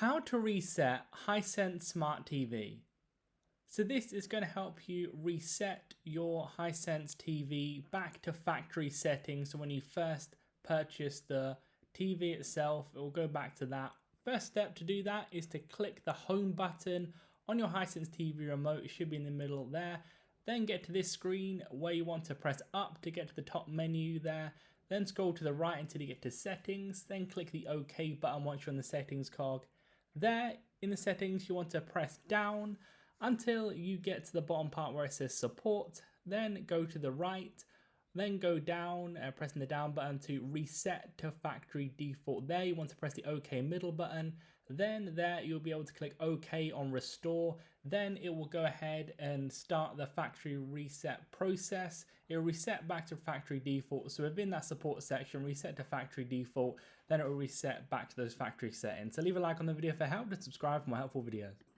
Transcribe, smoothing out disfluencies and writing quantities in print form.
How to reset Hisense Smart TV. So this is going to help you reset your Hisense TV back to factory settings. So when you first purchase the TV itself, it will go back to that. First step to do that is to click the home button on your Hisense TV remote. It should be in the middle there. Then get to this screen where you want to press up to get to the top menu there. Then scroll to the right until you get to settings. Then click the OK button once you're on the settings cog. There in the settings, you want to press down until you get to the bottom part where it says support. Then go to the right, then go down, pressing the down button to reset to factory default. There you want to press the OK middle button. Then there you'll be able to click OK on restore. Then it will go ahead and start the factory reset process. It will reset back to factory default. So within that support section, reset to factory default, then it will reset back to those factory settings. So leave a like on the video if it helped and subscribe for more helpful videos.